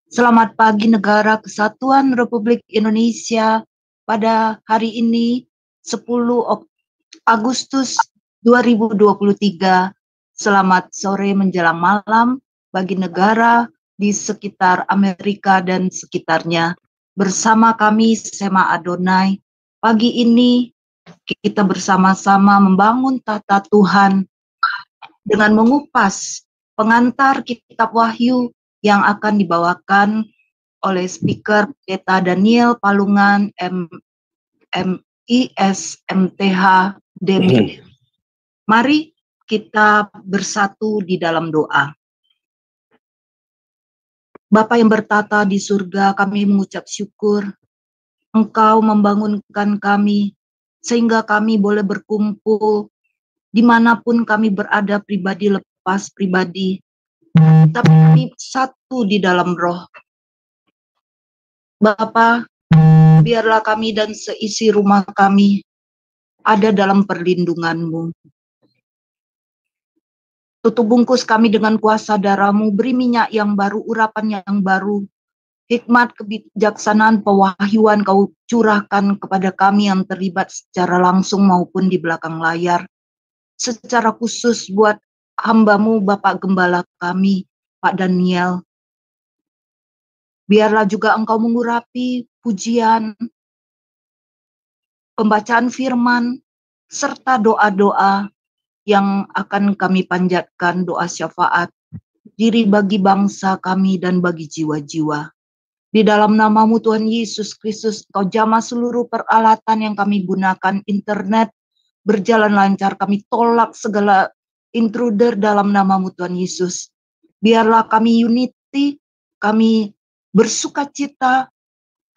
Selamat pagi negara Kesatuan Republik Indonesia pada hari ini 10 Agustus 2023. Selamat sore menjelang malam bagi negara di sekitar Amerika dan sekitarnya. Bersama kami Sema Adonai, pagi ini kita bersama-sama membangun tata Tuhan dengan mengupas pengantar kitab Wahyu yang akan dibawakan oleh speaker Pendeta Daniel Palungan MIS MTH DMI. Mari kita bersatu di dalam doa. Bapa yang bertata di surga, kami mengucap syukur Engkau membangunkan kami sehingga kami boleh berkumpul dimanapun kami berada, pribadi lepas pribadi, tapi kami satu di dalam roh. Bapa, biarlah kami dan seisi rumah kami ada dalam perlindungan-Mu. Tutup bungkus kami dengan kuasa darah-Mu, beri minyak yang baru, urapan yang baru, hikmat, kebijaksanaan, pewahyuan Kau curahkan kepada kami yang terlibat secara langsung maupun di belakang layar. Secara khusus buat hamba-Mu, Bapak Gembala kami, Pak Daniel. Biarlah juga Engkau mengurapi pujian, pembacaan firman, serta doa-doa yang akan kami panjatkan, doa syafaat diri bagi bangsa kami dan bagi jiwa-jiwa. Di dalam nama-Mu Tuhan Yesus Kristus, Kau jamah seluruh peralatan yang kami gunakan, internet berjalan lancar, kami tolak segala intruder dalam nama-Mu Tuhan Yesus. Biarlah kami unity, kami bersukacita,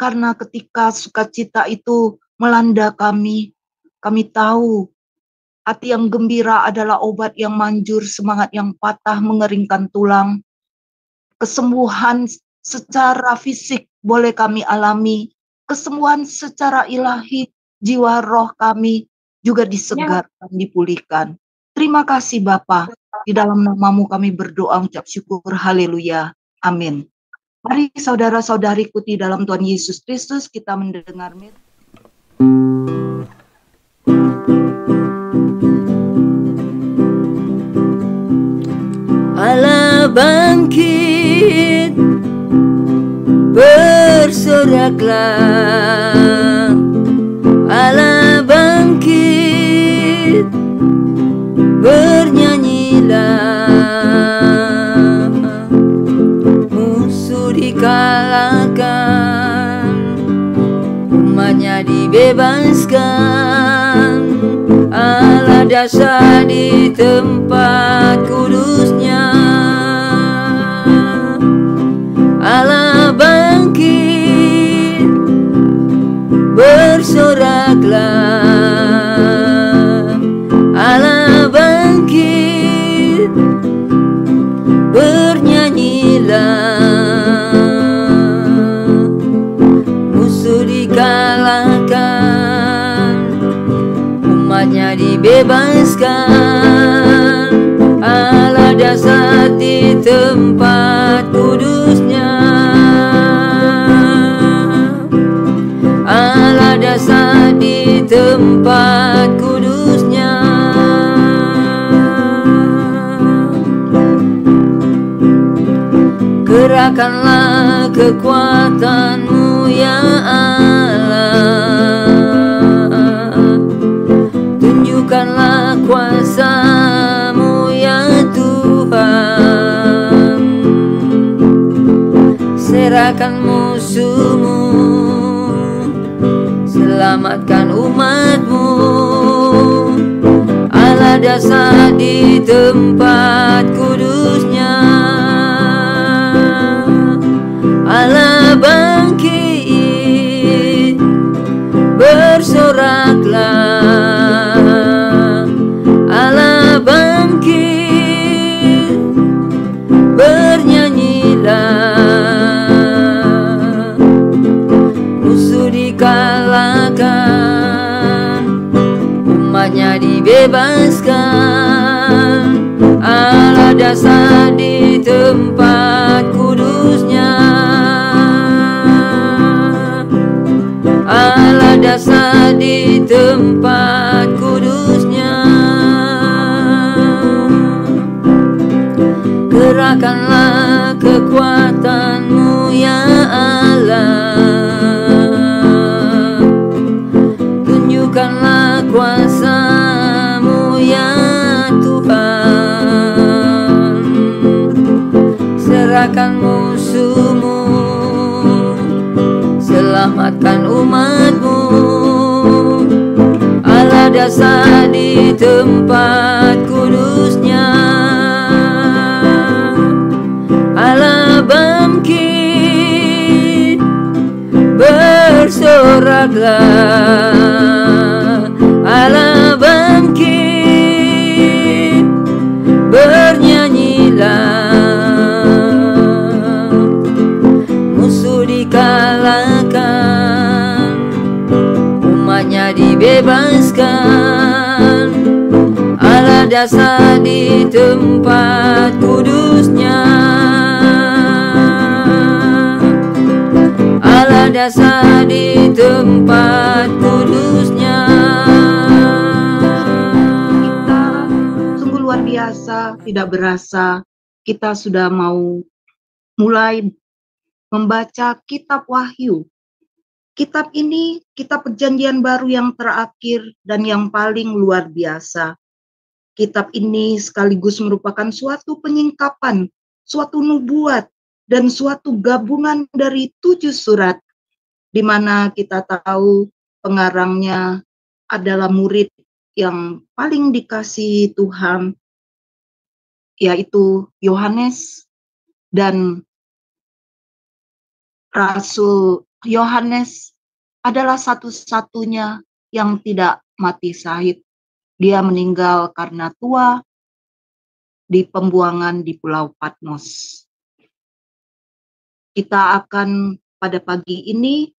karena ketika sukacita itu melanda kami tahu hati yang gembira adalah obat yang manjur, semangat yang patah mengeringkan tulang. Kesembuhan secara fisik boleh kami alami, kesembuhan secara ilahi, jiwa roh kami juga disegarkan, dipulihkan. Terima kasih Bapa. Di dalam nama-Mu kami berdoa, ucap syukur, haleluya, amin. Mari saudara-saudariku di dalam Tuhan Yesus Kristus, kita mendengar Allah bangkit, bersoraklah. Allah bangkit, bernyanyilah. Musuh dikalahkan, umatnya dibebaskan. Allah dasar di tempat kudusnya. Allah bangkit, bersoraklah. Allah bangkit, bernyanyilah. Musuh dikalahkan, umatnya dibebaskan. Allah dasar di tempat kudusnya. Allah dasar di tempat kudusnya. Gerakkanlah kekuatan-Mu ya Allah, tunjukkanlah kuasa-Mu ya Tuhan. Serahkan musuh-Mu, selamatkan umat-Mu. Allah dasar di tempat kudusnya. Allah bangkit, bersoraklah. Allah bangkit, bernyanyilah. Musuh dikalahkan, umatnya dibebaskan. Allah dasar di tempat kudus. kekuatan-Mu ya Allah. Tunjukkanlah kuasa-Mu ya Tuhan. Serahkan musuh-Mu, selamatkan umat-Mu. Allah dasar di tempat kudusnya. Allah bangkit, bersoraklah. Allah bangkit, bernyanyilah. Musuh dikalahkan, umatnya dibebaskan. Allah dasar di tempat kudusnya. Allah dasar di tempat kudusnya. Kita sungguh luar biasa, tidak berasa kita sudah mau mulai membaca kitab Wahyu. Kitab ini kitab perjanjian baru yang terakhir dan yang paling luar biasa. Kitab ini sekaligus merupakan suatu penyingkapan, suatu nubuat, dan suatu gabungan dari 7 surat, di mana kita tahu pengarangnya adalah murid yang paling dikasihi Tuhan, yaitu Yohanes, dan Rasul Yohanes adalah satu-satunya yang tidak mati syahid. Dia meninggal karena tua di pembuangan di Pulau Patmos. Kita akan pada pagi ini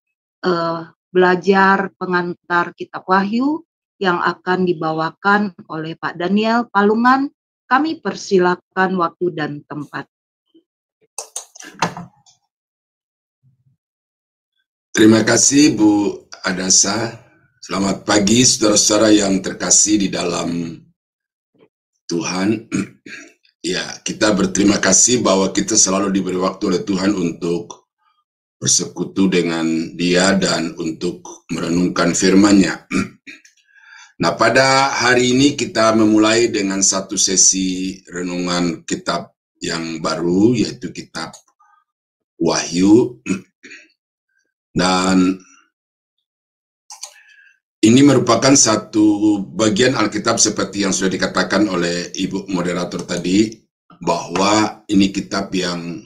belajar pengantar kitab Wahyu yang akan dibawakan oleh Pak Daniel Palungan. Kami persilakan waktu dan tempat. Terima kasih Bu Adasa. Selamat pagi saudara-saudara yang terkasih di dalam Tuhan. Ya, kita berterima kasih bahwa kita selalu diberi waktu oleh Tuhan untuk bersekutu dengan Dia dan untuk merenungkan firman-Nya. Nah, pada hari ini kita memulai dengan satu sesi renungan kitab yang baru, yaitu kitab Wahyu. Dan ini merupakan satu bagian Alkitab seperti yang sudah dikatakan oleh Ibu Moderator tadi, bahwa ini kitab yang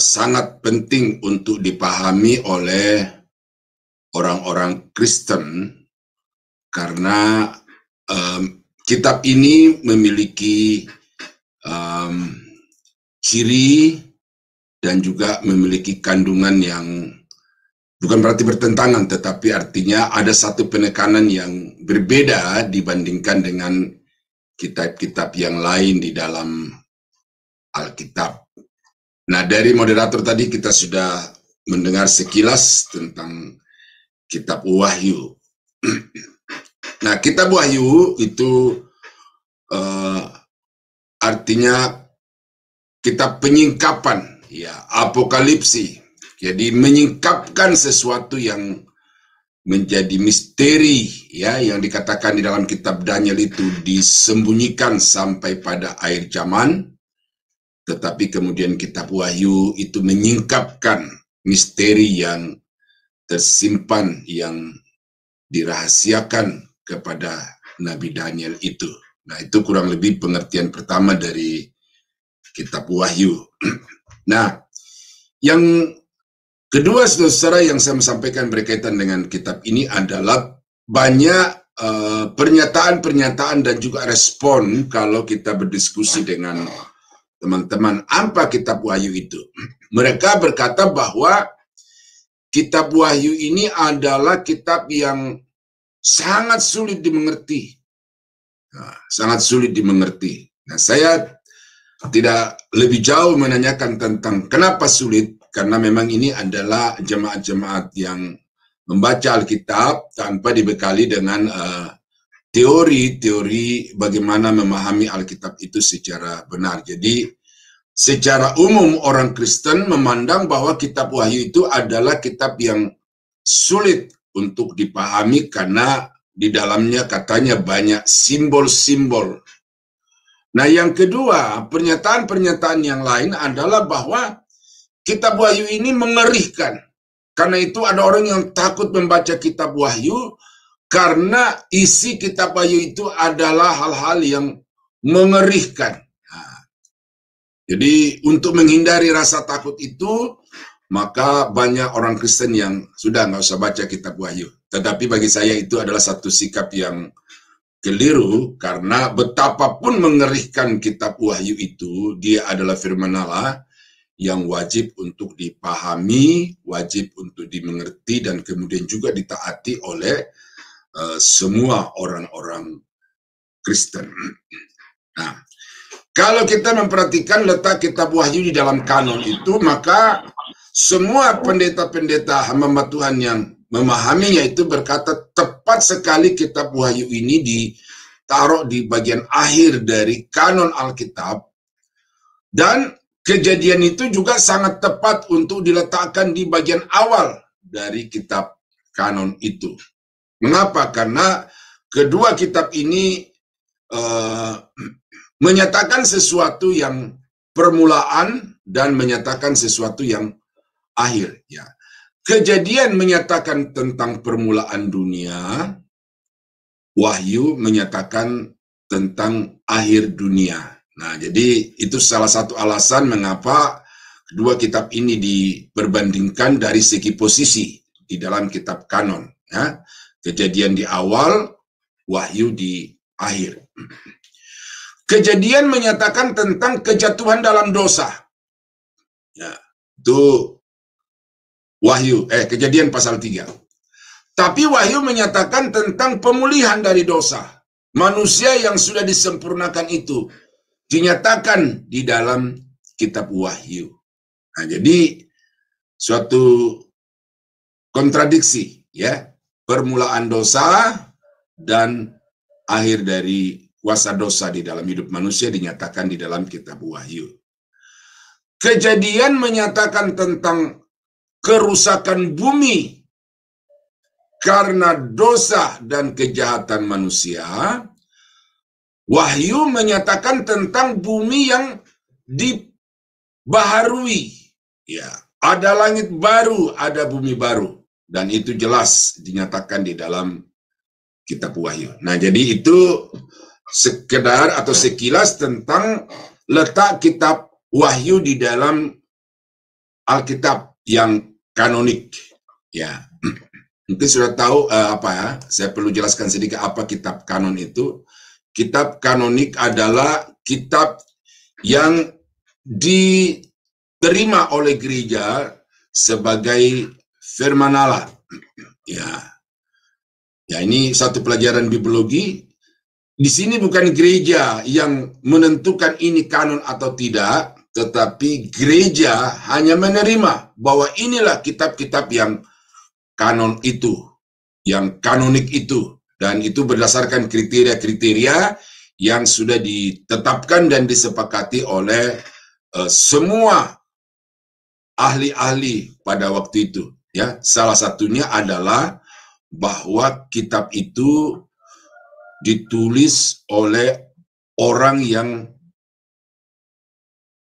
sangat penting untuk dipahami oleh orang-orang Kristen, karena kitab ini memiliki ciri dan juga memiliki kandungan yang bukan berarti bertentangan, tetapi artinya ada satu penekanan yang berbeda dibandingkan dengan kitab-kitab yang lain di dalam Alkitab. Nah, dari moderator tadi kita sudah mendengar sekilas tentang kitab Wahyu. Nah, kitab Wahyu itu artinya kitab penyingkapan, ya, apokalipsi. Jadi menyingkapkan sesuatu yang menjadi misteri, ya, yang dikatakan di dalam kitab Daniel itu disembunyikan sampai pada akhir zaman. Tetapi kemudian kitab Wahyu itu menyingkapkan misteri yang tersimpan, yang dirahasiakan kepada Nabi Daniel itu. Nah, itu kurang lebih pengertian pertama dari kitab Wahyu. Nah, yang kedua, saudara, yang saya sampaikan berkaitan dengan kitab ini adalah banyak pernyataan-pernyataan dan juga respon kalau kita berdiskusi dengan teman-teman apa kitab Wahyu itu. Mereka berkata bahwa kitab Wahyu ini adalah kitab yang sangat sulit dimengerti. Nah, sangat sulit dimengerti. Nah, saya tidak lebih jauh menanyakan tentang kenapa sulit, karena memang ini adalah jemaat-jemaat yang membaca Alkitab tanpa dibekali dengan teori-teori bagaimana memahami Alkitab itu secara benar. Jadi secara umum orang Kristen memandang bahwa kitab Wahyu itu adalah kitab yang sulit untuk dipahami karena di dalamnya katanya banyak simbol-simbol. Nah, yang kedua, pernyataan-pernyataan yang lain adalah bahwa kitab Wahyu ini mengerikan. Karena itu ada orang yang takut membaca kitab Wahyu karena isi kitab Wahyu itu adalah hal-hal yang mengerikan. Nah, jadi untuk menghindari rasa takut itu, maka banyak orang Kristen yang sudah nggak usah baca kitab Wahyu. Tetapi bagi saya itu adalah satu sikap yang keliru, karena betapapun mengerikan kitab Wahyu itu, dia adalah firman Allah yang wajib untuk dipahami, wajib untuk dimengerti, dan kemudian juga ditaati oleh semua orang-orang Kristen. Nah, kalau kita memperhatikan letak kitab Wahyu di dalam kanon itu, maka semua pendeta-pendeta hamba Tuhan yang memahaminya itu berkata tepat sekali kitab Wahyu ini ditaruh di bagian akhir dari kanon Alkitab, dan kejadian itu juga sangat tepat untuk diletakkan di bagian awal dari kitab kanon itu. Mengapa? Karena kedua kitab ini menyatakan sesuatu yang permulaan dan menyatakan sesuatu yang akhir. Ya. Kejadian menyatakan tentang permulaan dunia, Wahyu menyatakan tentang akhir dunia. Nah, jadi itu salah satu alasan mengapa kedua kitab ini diperbandingkan dari segi posisi di dalam kitab kanon. Ya. Kejadian di awal, Wahyu di akhir. Kejadian menyatakan tentang kejatuhan dalam dosa. Ya, itu Wahyu, Kejadian pasal 3. Tapi Wahyu menyatakan tentang pemulihan dari dosa. Manusia yang sudah disempurnakan itu dinyatakan di dalam kitab Wahyu. Nah, jadi suatu kontradiksi, ya, permulaan dosa dan akhir dari kuasa dosa di dalam hidup manusia dinyatakan di dalam kitab Wahyu. Kejadian menyatakan tentang kerusakan bumi karena dosa dan kejahatan manusia. Wahyu menyatakan tentang bumi yang dibaharui. Ya, ada langit baru, ada bumi baru. Dan itu jelas dinyatakan di dalam kitab Wahyu. Nah, jadi itu sekedar atau sekilas tentang letak kitab Wahyu di dalam Alkitab yang kanonik. Ya, mungkin sudah tahu saya perlu jelaskan sedikit apa kitab kanon itu. Kitab kanonik adalah kitab yang diterima oleh gereja sebagai firman Allah. Ya, ini satu pelajaran biologi. Di sini bukan gereja yang menentukan ini kanon atau tidak, tetapi gereja hanya menerima bahwa inilah kitab-kitab yang kanon itu, yang kanonik itu. Dan itu berdasarkan kriteria-kriteria yang sudah ditetapkan dan disepakati oleh semua ahli-ahli pada waktu itu. Ya, salah satunya adalah bahwa kitab itu ditulis oleh orang yang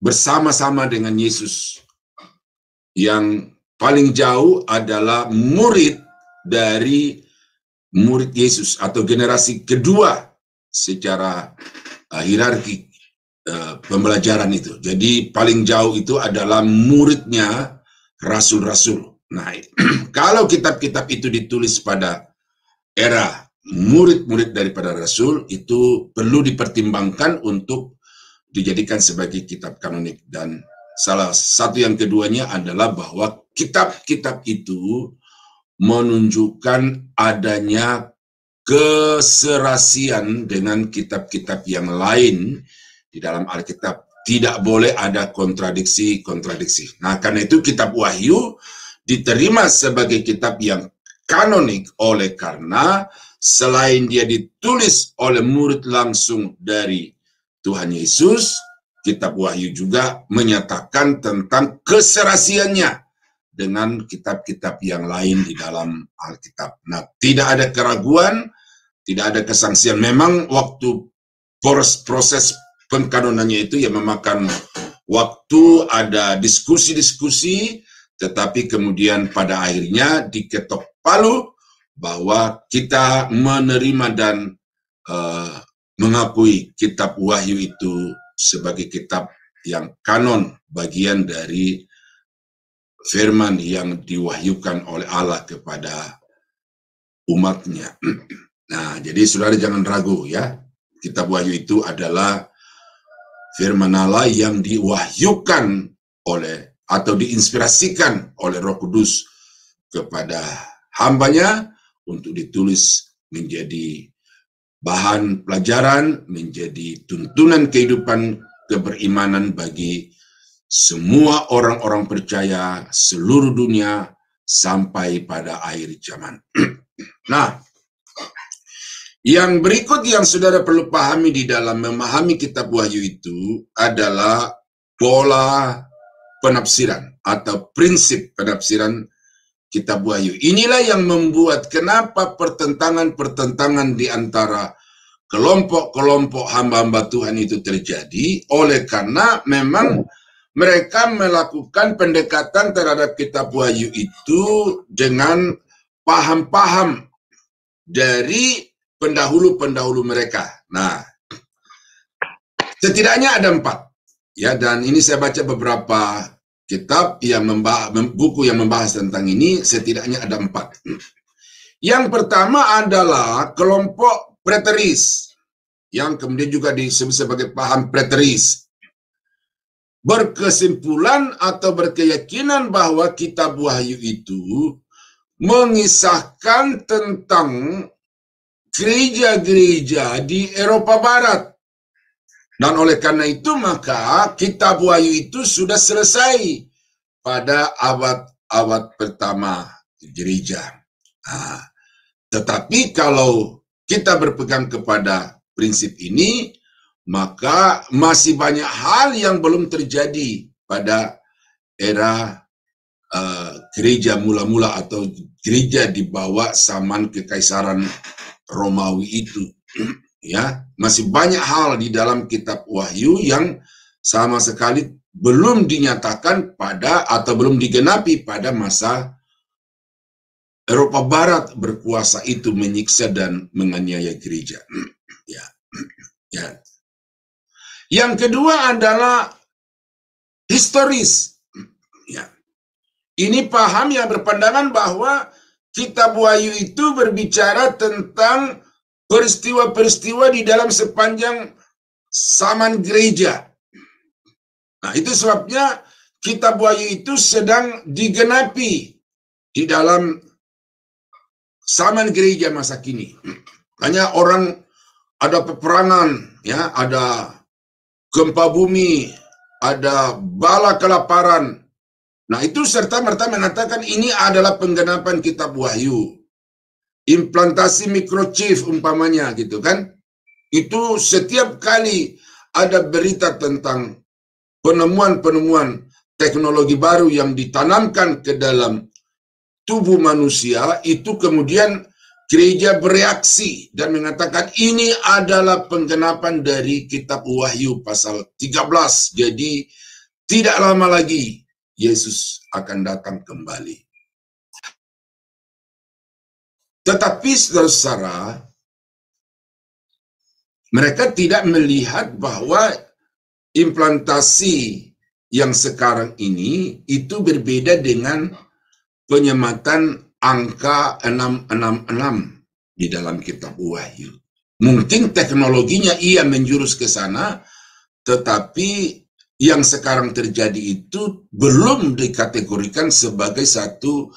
bersama-sama dengan Yesus. Yang paling jauh adalah murid dari murid Yesus atau generasi kedua secara hierarki pembelajaran itu. Jadi paling jauh itu adalah muridnya rasul-rasul. Nah, kalau kitab-kitab itu ditulis pada era murid-murid daripada rasul, itu perlu dipertimbangkan untuk dijadikan sebagai kitab kanonik. Dan salah satu yang keduanya adalah bahwa kitab-kitab itu menunjukkan adanya keserasian dengan kitab-kitab yang lain di dalam Alkitab. Tidak boleh ada kontradiksi-kontradiksi. Nah, karena itu kitab Wahyu diterima sebagai kitab yang kanonik oleh karena selain dia ditulis oleh murid langsung dari Tuhan Yesus, kitab Wahyu juga menyatakan tentang keserasiannya dengan kitab-kitab yang lain di dalam Alkitab. Nah, tidak ada keraguan, tidak ada kesangsian. Memang waktu proses pengkanonannya itu ya memakan waktu, ada diskusi-diskusi, tetapi kemudian pada akhirnya diketok palu bahwa kita menerima dan mengakui kitab Wahyu itu sebagai kitab yang kanon, bagian dari firman yang diwahyukan oleh Allah kepada umatnya. Nah, jadi saudara jangan ragu ya, kitab Wahyu itu adalah firman Allah yang diwahyukan oleh atau diinspirasikan oleh Roh Kudus kepada hambanya untuk ditulis menjadi bahan pelajaran, menjadi tuntunan kehidupan keberimanan bagi semua orang-orang percaya seluruh dunia sampai pada akhir zaman. Nah, yang berikut yang saudara perlu pahami di dalam memahami kitab Wahyu itu adalah pola penafsiran atau prinsip penafsiran kitab Wahyu. Inilah yang membuat kenapa pertentangan-pertentangan di antara kelompok-kelompok hamba-hamba Tuhan itu terjadi, oleh karena memang mereka melakukan pendekatan terhadap kitab Wahyu itu dengan paham-paham dari pendahulu-pendahulu mereka. Nah, setidaknya ada 4. Ya, dan ini saya baca beberapa kitab yang buku yang membahas tentang ini, setidaknya ada 4. Yang pertama adalah kelompok preteris, yang kemudian juga disebut sebagai paham preteris. Berkesimpulan atau berkeyakinan bahwa kitab Wahyu itu mengisahkan tentang gereja-gereja di Eropa Barat. Dan oleh karena itu maka kitab Wahyu itu sudah selesai pada abad pertama gereja. Nah, tetapi kalau kita berpegang kepada prinsip ini, maka masih banyak hal yang belum terjadi pada era gereja mula-mula atau gereja di bawah zaman kekaisaran Romawi itu. Ya, masih banyak hal di dalam kitab Wahyu yang sama sekali belum dinyatakan pada atau belum digenapi pada masa Eropa Barat berkuasa itu menyiksa dan menganiaya gereja. Ya. Yang kedua adalah historis. Ya. Ini paham yang berpandangan bahwa kitab Wahyu itu berbicara tentang peristiwa-peristiwa di dalam sepanjang zaman gereja. Nah, itu sebabnya kitab Wahyu itu sedang digenapi di dalam zaman gereja masa kini. Hanya orang ada peperangan, ya, ada gempa bumi, ada bala kelaparan. Nah, itu serta-merta mengatakan ini adalah penggenapan kitab Wahyu. Implantasi microchip umpamanya gitu kan. Itu setiap kali ada berita tentang penemuan-penemuan teknologi baru yang ditanamkan ke dalam tubuh manusia, itu kemudian gereja bereaksi dan mengatakan ini adalah penggenapan dari kitab Wahyu pasal 13. Jadi tidak lama lagi Yesus akan datang kembali. Tetapi saudara-saudara, mereka tidak melihat bahwa implantasi yang sekarang ini itu berbeda dengan penyematan angka 666 di dalam kitab Wahyu. Mungkin teknologinya ia menjurus ke sana, tetapi yang sekarang terjadi itu belum dikategorikan sebagai satu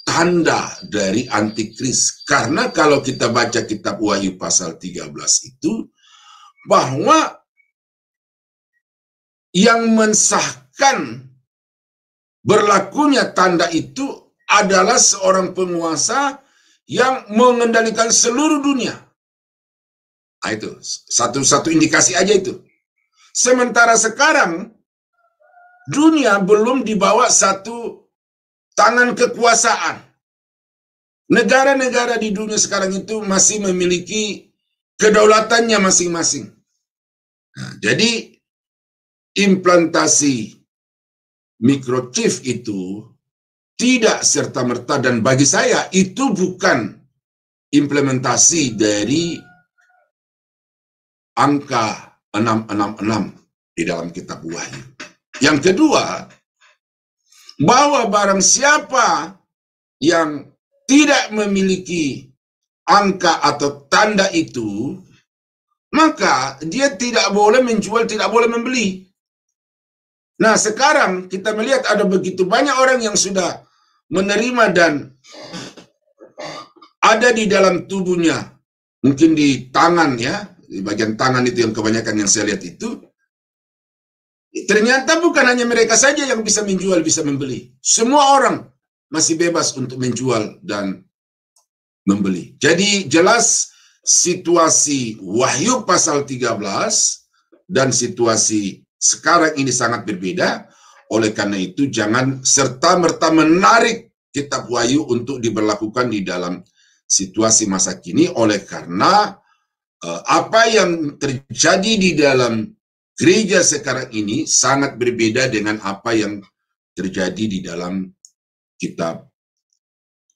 tanda dari antikris. Karena kalau kita baca kitab Wahyu pasal 13 itu, bahwa yang mensahkan berlakunya tanda itu adalah seorang penguasa yang mengendalikan seluruh dunia. Nah, itu satu indikasi aja itu. Sementara sekarang dunia belum dibawa satu tangan kekuasaan. Negara-negara di dunia sekarang itu masih memiliki kedaulatannya masing-masing. Nah, jadi implantasi microchip itu tidak serta-merta, dan bagi saya itu bukan implementasi dari angka 666 di dalam kitab Wahyu. Yang kedua, bahwa barang siapa yang tidak memiliki angka atau tanda itu, maka dia tidak boleh menjual, tidak boleh membeli. Nah, sekarang kita melihat ada begitu banyak orang yang sudah menerima dan ada di dalam tubuhnya, mungkin di tangan ya, di bagian tangan itu yang kebanyakan yang saya lihat itu, ternyata bukan hanya mereka saja yang bisa menjual, bisa membeli. Semua orang masih bebas untuk menjual dan membeli. Jadi jelas situasi Wahyu pasal 13 dan situasi sekarang ini sangat berbeda. Oleh karena itu jangan serta-merta menarik kitab Wahyu untuk diberlakukan di dalam situasi masa kini, oleh karena apa yang terjadi di dalam gereja sekarang ini sangat berbeda dengan apa yang terjadi di dalam kitab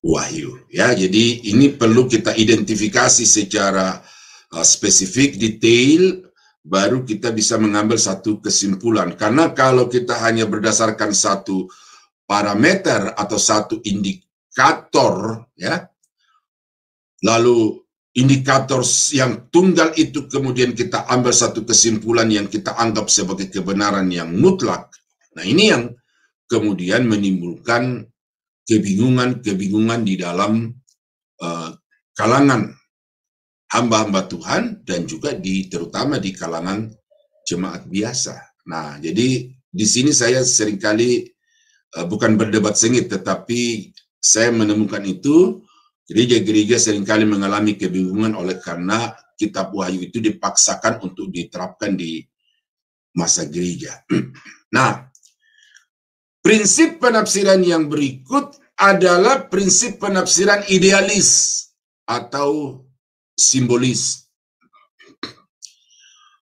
Wahyu. Ya, jadi ini perlu kita identifikasi secara spesifik, detail, baru kita bisa mengambil satu kesimpulan. Karena kalau kita hanya berdasarkan satu parameter atau satu indikator, ya, lalu indikator yang tunggal itu kemudian kita ambil satu kesimpulan yang kita anggap sebagai kebenaran yang mutlak. Nah, ini yang kemudian menimbulkan kebingungan di dalam kalangan hamba-hamba Tuhan dan juga terutama di kalangan jemaat biasa. Nah, jadi di sini saya seringkali bukan berdebat sengit, tetapi saya menemukan itu gereja-gereja seringkali mengalami kebingungan oleh karena kitab Wahyu itu dipaksakan untuk diterapkan di masa gereja. Nah, prinsip penafsiran yang berikut adalah prinsip penafsiran idealis atau simbolis.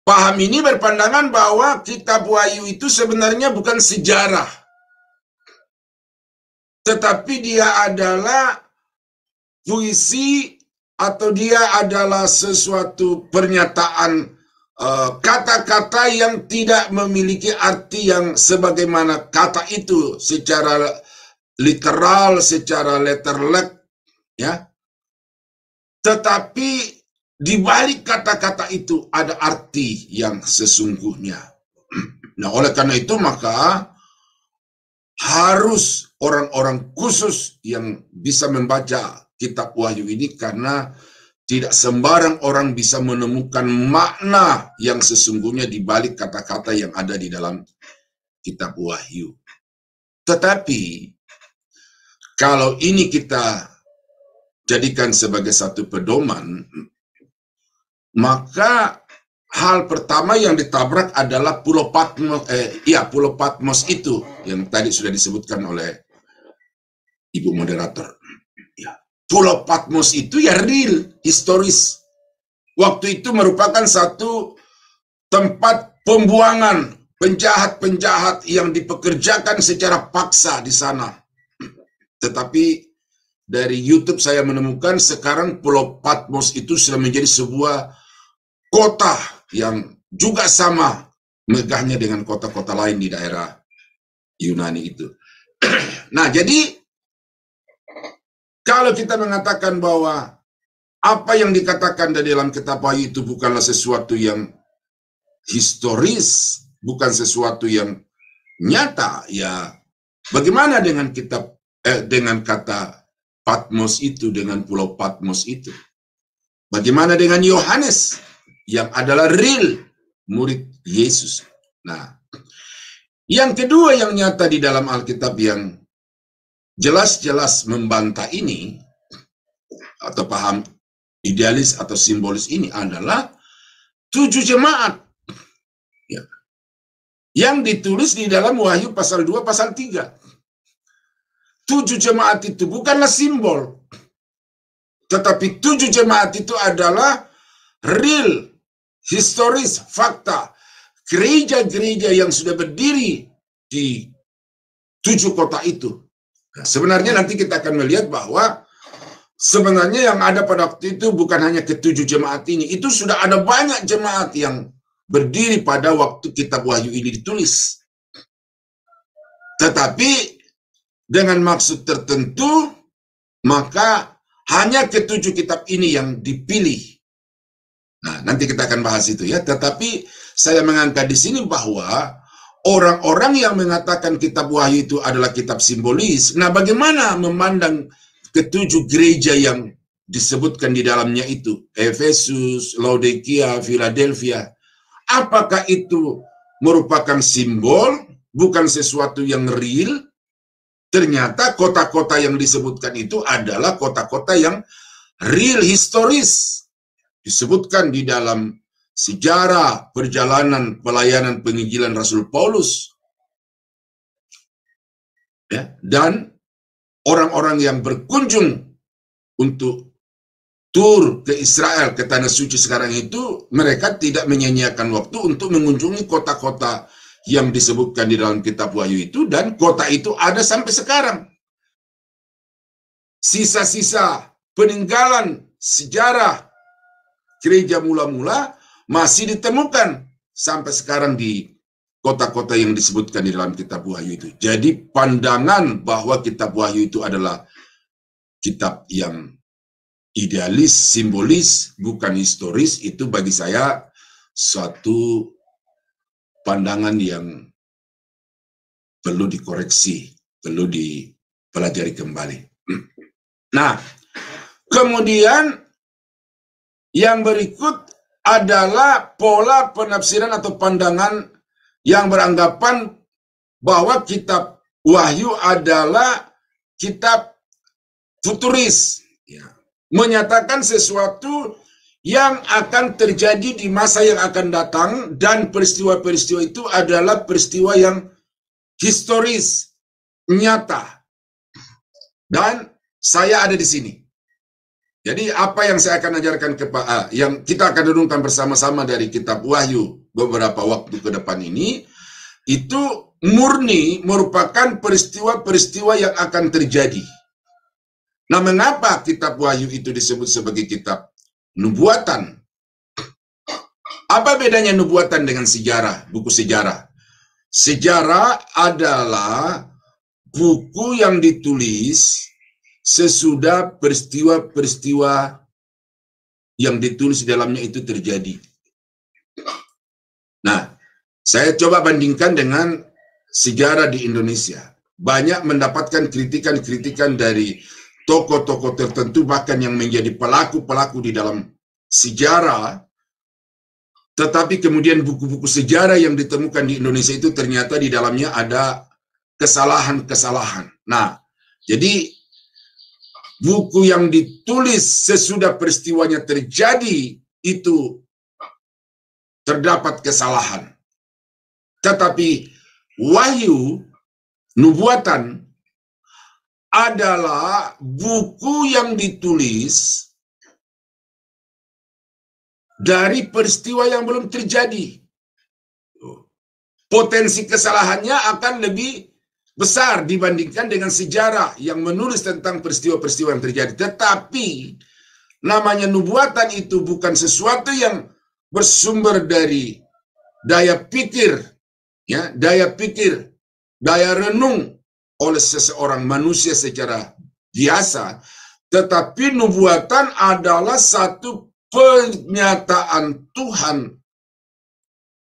Paham ini berpandangan bahwa kitab Wahyu itu sebenarnya bukan sejarah, tetapi dia adalah puisi atau dia adalah sesuatu pernyataan kata-kata yang tidak memiliki arti yang sebagaimana kata itu secara literal, secara letterlek, ya. Tetapi di balik kata-kata itu ada arti yang sesungguhnya. Nah, oleh karena itu maka harus orang-orang khusus yang bisa membaca kitab Wahyu ini, karena tidak sembarang orang bisa menemukan makna yang sesungguhnya di balik kata-kata yang ada di dalam kitab Wahyu. Tetapi kalau ini kita jadikan sebagai satu pedoman, maka hal pertama yang ditabrak adalah Pulau Patmos, Pulau Patmos itu yang tadi sudah disebutkan oleh Ibu Moderator. Pulau Patmos itu ya real, historis. Waktu itu merupakan satu tempat pembuangan penjahat-penjahat yang dipekerjakan secara paksa di sana. Tetapi dari YouTube saya menemukan sekarang Pulau Patmos itu sudah menjadi sebuah kota yang juga sama megahnya dengan kota-kota lain di daerah Yunani itu. Nah, jadi kalau kita mengatakan bahwa apa yang dikatakan di dalam kitab Wahyu itu bukanlah sesuatu yang historis, bukan sesuatu yang nyata, ya bagaimana dengan dengan kata Patmos itu, dengan Pulau Patmos itu? Bagaimana dengan Yohanes yang adalah real murid Yesus? Nah, yang kedua yang nyata di dalam Alkitab yang jelas-jelas membantah ini, atau paham idealis atau simbolis ini, adalah 7 jemaat. Ya, yang ditulis di dalam Wahyu pasal 2, pasal 3. 7 jemaat itu bukanlah simbol, tetapi 7 jemaat itu adalah real, historis, fakta. Gereja-gereja yang sudah berdiri di 7 kota itu. Nah, sebenarnya nanti kita akan melihat bahwa sebenarnya yang ada pada waktu itu bukan hanya ke-7 jemaat ini. Itu sudah ada banyak jemaat yang berdiri pada waktu kitab Wahyu ini ditulis. Tetapi dengan maksud tertentu, maka hanya ke-7 kitab ini yang dipilih. Nah, nanti kita akan bahas itu ya. Tetapi saya mengangkat di sini bahwa orang-orang yang mengatakan kitab Wahyu itu adalah kitab simbolis, nah bagaimana memandang ke-7 gereja yang disebutkan di dalamnya itu? Efesus, Laodikia, Philadelphia. Apakah itu merupakan simbol, bukan sesuatu yang real? Ternyata kota-kota yang disebutkan itu adalah kota-kota yang real, historis. Disebutkan di dalam sejarah perjalanan pelayanan penginjilan Rasul Paulus. Ya, dan orang-orang yang berkunjung untuk tur ke Israel, ke Tanah Suci sekarang itu, mereka tidak menyia-nyiakan waktu untuk mengunjungi kota-kota yang disebutkan di dalam kitab Wahyu itu, dan kota itu ada sampai sekarang. Sisa-sisa peninggalan sejarah gereja mula-mula masih ditemukan sampai sekarang di kota-kota yang disebutkan di dalam kitab Wahyu itu. Jadi pandangan bahwa kitab Wahyu itu adalah kitab yang idealis, simbolis, bukan historis, itu bagi saya suatu pandangan yang perlu dikoreksi, perlu dipelajari kembali. Nah, kemudian yang berikut adalah pola penafsiran atau pandangan yang beranggapan bahwa kitab Wahyu adalah kitab futuris, ya, menyatakan sesuatu yang akan terjadi di masa yang akan datang, dan peristiwa-peristiwa itu adalah peristiwa yang historis, nyata. Dan saya ada di sini. Jadi apa yang saya akan ajarkan yang kita akan renungkan bersama-sama dari kitab Wahyu beberapa waktu ke depan ini, itu murni merupakan peristiwa-peristiwa yang akan terjadi. Nah, mengapa kitab Wahyu itu disebut sebagai kitab nubuatan? Apa bedanya nubuatan dengan sejarah, buku sejarah? Sejarah adalah buku yang ditulis sesudah peristiwa-peristiwa yang ditulis di dalamnya itu terjadi. Nah, saya coba bandingkan dengan sejarah di Indonesia. Banyak mendapatkan kritikan-kritikan dari tokoh-tokoh tertentu, bahkan yang menjadi pelaku-pelaku di dalam sejarah, tetapi kemudian buku-buku sejarah yang ditemukan di Indonesia itu ternyata di dalamnya ada kesalahan-kesalahan. Nah, jadi buku yang ditulis sesudah peristiwanya terjadi itu terdapat kesalahan. Tetapi Wahyu, nubuatan, adalah buku yang ditulis dari peristiwa yang belum terjadi. Potensi kesalahannya akan lebih besar dibandingkan dengan sejarah yang menulis tentang peristiwa-peristiwa yang terjadi. Tetapi namanya nubuatan itu bukan sesuatu yang bersumber dari daya pikir, ya, daya renung oleh seseorang manusia secara biasa, tetapi nubuatan adalah satu pernyataan Tuhan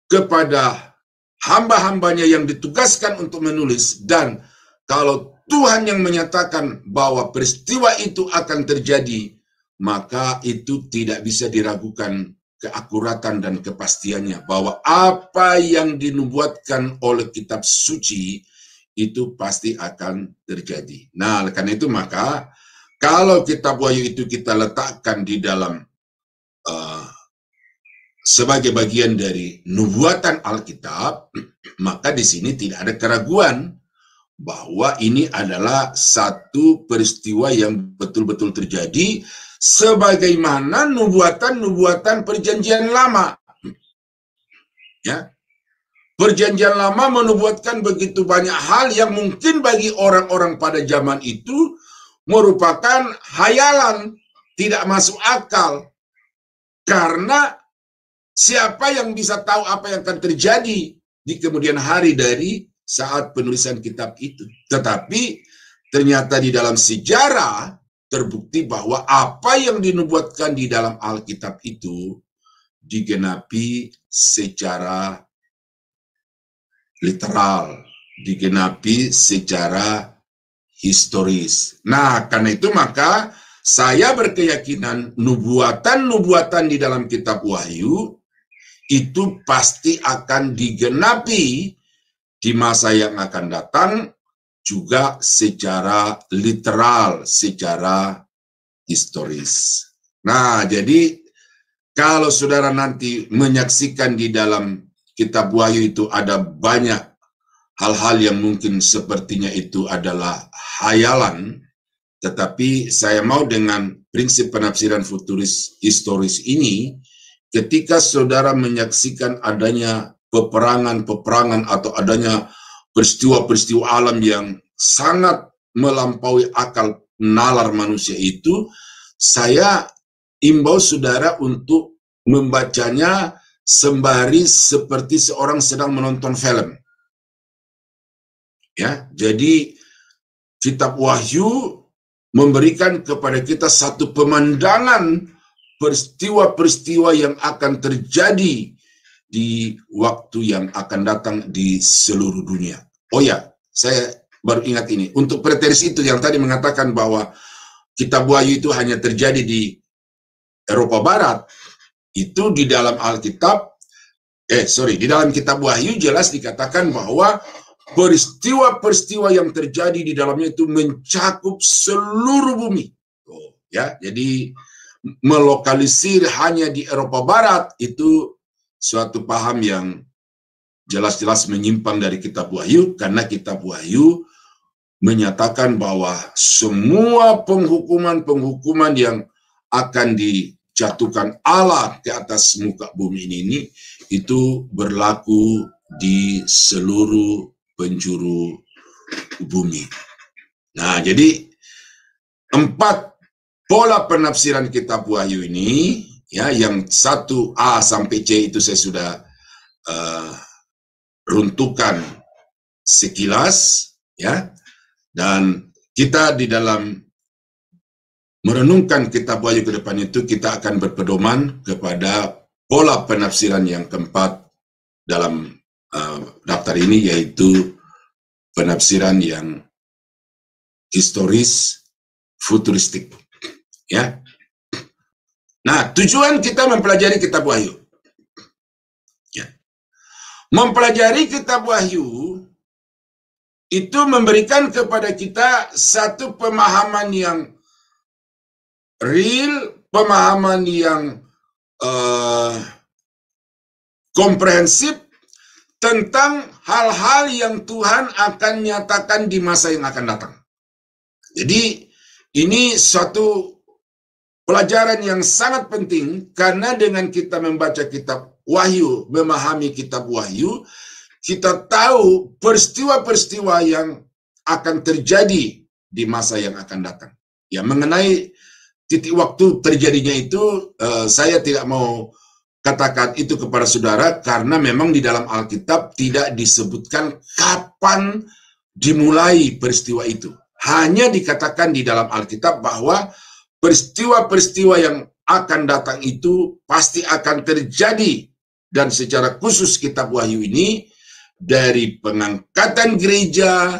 kepada hamba-hambanya yang ditugaskan untuk menulis. Dan kalau Tuhan yang menyatakan bahwa peristiwa itu akan terjadi, maka itu tidak bisa diragukan keakuratan dan kepastiannya, bahwa apa yang dinubuatkan oleh kitab suci itu pasti akan terjadi. Nah, karena itu maka kalau kitab Wahyu itu kita letakkan di dalam sebagai bagian dari nubuatan Alkitab, maka di sini tidak ada keraguan bahwa ini adalah satu peristiwa yang betul-betul terjadi sebagaimana nubuatan-nubuatan Perjanjian Lama. Ya. Perjanjian Lama menubuatkan begitu banyak hal yang mungkin bagi orang-orang pada zaman itu merupakan hayalan, tidak masuk akal. Karena siapa yang bisa tahu apa yang akan terjadi di kemudian hari dari saat penulisan kitab itu. Tetapi ternyata di dalam sejarah terbukti bahwa apa yang dinubuatkan di dalam Alkitab itu digenapi secara literal, digenapi secara historis. Nah, karena itu maka saya berkeyakinan nubuatan-nubuatan di dalam kitab Wahyu itu pasti akan digenapi di masa yang akan datang juga secara literal, secara historis. Nah, jadi kalau saudara nanti menyaksikan di dalam kitab Wahyu itu ada banyak hal-hal yang mungkin sepertinya itu adalah hayalan, tetapi saya mau dengan prinsip penafsiran futuris historis ini, ketika saudara menyaksikan adanya peperangan-peperangan atau adanya peristiwa-peristiwa alam yang sangat melampaui akal nalar manusia itu, saya imbau saudara untuk membacanya sembari seperti seorang sedang menonton film. Ya, jadi kitab Wahyu memberikan kepada kita satu pemandangan peristiwa-peristiwa yang akan terjadi di waktu yang akan datang di seluruh dunia. Oh ya, saya baru ingat ini. Untuk preteris itu yang tadi mengatakan bahwa kitab Wahyu itu hanya terjadi di Eropa Barat, itu di dalam Alkitab, di dalam kitab Wahyu jelas dikatakan bahwa peristiwa-peristiwa yang terjadi di dalamnya itu mencakup seluruh bumi. Oh, ya, jadi melokalisir hanya di Eropa Barat itu suatu paham yang jelas-jelas menyimpang dari kitab Wahyu, karena kitab Wahyu menyatakan bahwa semua penghukuman-penghukuman yang akan dijatuhkan Allah ke atas muka bumi ini itu berlaku di seluruh penjuru bumi. Nah, jadi 4 pola penafsiran kitab Wahyu ini, ya, yang 1A sampai C itu saya sudah runtuhkan sekilas, ya, dan kita di dalam merenungkan kitab Wahyu ke depan itu kita akan berpedoman kepada pola penafsiran yang keempat dalam daftar ini, yaitu penafsiran yang historis futuristik, ya. Nah, tujuan kita mempelajari kitab Wahyu, ya. Mempelajari kitab Wahyu itu memberikan kepada kita satu pemahaman yang real, pemahaman yang komprehensif tentang hal-hal yang Tuhan akan nyatakan di masa yang akan datang. Jadi ini suatu pelajaran yang sangat penting, karena dengan kita membaca kitab Wahyu, memahami kitab Wahyu, kita tahu peristiwa-peristiwa yang akan terjadi di masa yang akan datang. Ya, mengenai titik waktu terjadinya itu, saya tidak mau katakan itu kepada saudara, karena memang di dalam Alkitab tidak disebutkan kapan dimulai peristiwa itu. Hanya dikatakan di dalam Alkitab bahwa peristiwa-peristiwa yang akan datang itu pasti akan terjadi. Dan secara khusus kitab Wahyu ini, dari pengangkatan gereja,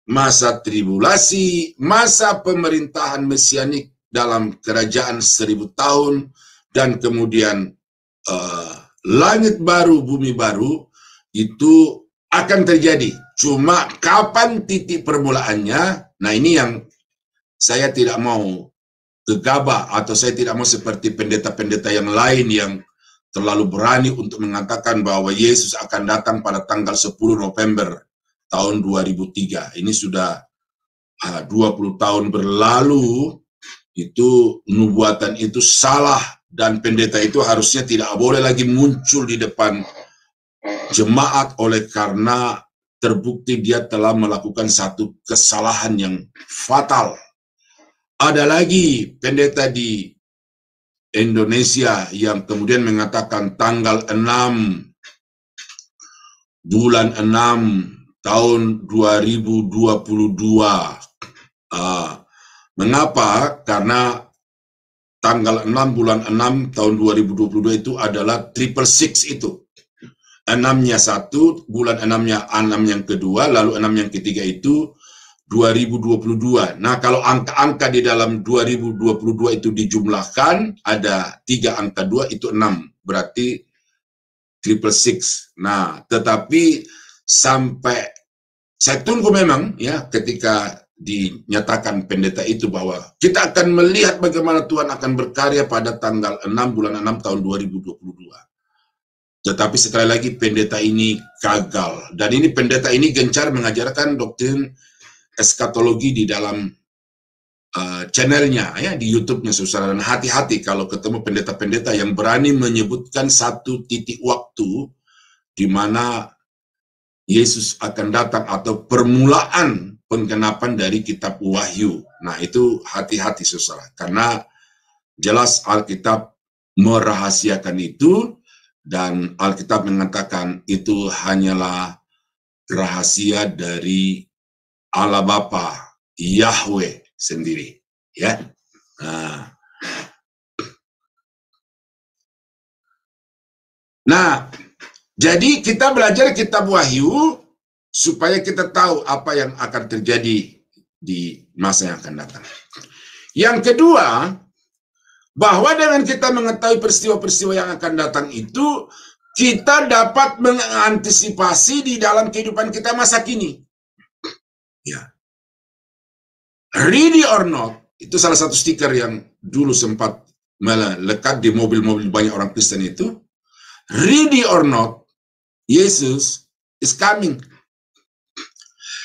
masa tribulasi, masa pemerintahan mesianik dalam kerajaan 1000 tahun, dan kemudian langit baru, bumi baru, itu akan terjadi. Cuma kapan titik permulaannya, nah ini yang saya tidak mau gegabah, atau saya tidak mau seperti pendeta-pendeta yang lain yang terlalu berani untuk mengatakan bahwa Yesus akan datang pada tanggal 10 November tahun 2003. Ini sudah 20 tahun berlalu. Itu nubuatan itu salah, dan pendeta itu harusnya tidak boleh lagi muncul di depan jemaat oleh karena terbukti dia telah melakukan satu kesalahan yang fatal. Ada lagi pendeta di Indonesia yang kemudian mengatakan tanggal 6 bulan 6 tahun 2022. Mengapa? Karena tanggal 6 bulan 6 tahun 2022 itu adalah 666 itu. 6-nya 1, bulan 6-nya 6 yang kedua, lalu 6 yang ketiga itu 2022. Nah, kalau angka-angka di dalam 2022 itu dijumlahkan, ada 3 angka 2 itu 6. Berarti 666. Nah, tetapi sampai saya tunggu memang ya ketika dinyatakan pendeta itu bahwa kita akan melihat bagaimana Tuhan akan berkarya pada tanggal 6 bulan 6 tahun 2022. Tetapi sekali lagi pendeta ini gagal. Dan ini pendeta ini gencar mengajarkan doktrin eskatologi di dalam channelnya ya, di YouTube-nya saudara. Dan hati-hati kalau ketemu pendeta-pendeta yang berani menyebutkan satu titik waktu di mana Yesus akan datang atau permulaan penggenapan dari kitab Wahyu. Nah, itu hati-hati saudara, karena jelas Alkitab merahasiakan itu, dan Alkitab mengatakan itu hanyalah rahasia dari Allah Bapa, Yahweh sendiri, ya. Nah, jadi kita belajar kitab Wahyu supaya kita tahu apa yang akan terjadi di masa yang akan datang. Yang kedua, bahwa dengan kita mengetahui peristiwa-peristiwa yang akan datang itu, kita dapat mengantisipasi di dalam kehidupan kita masa kini. Ya. Ready or not, itu salah satu stiker yang dulu sempat melekat di mobil-mobil banyak orang Kristen itu. Ready or not, Yesus is coming.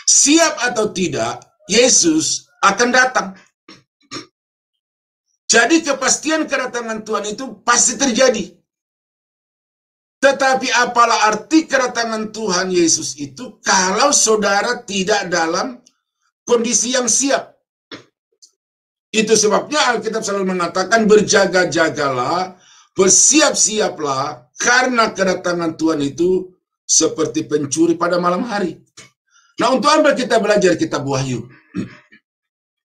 Siap atau tidak, Yesus akan datang. Jadi kepastian kedatangan Tuhan itu pasti terjadi. Tetapi apalah arti kedatangan Tuhan Yesus itu kalau saudara tidak dalam kondisi yang siap? Itu sebabnya Alkitab selalu mengatakan berjaga-jagalah, bersiap-siaplah, karena kedatangan Tuhan itu seperti pencuri pada malam hari. Nah, untuk apa kita belajar kitab Wahyu?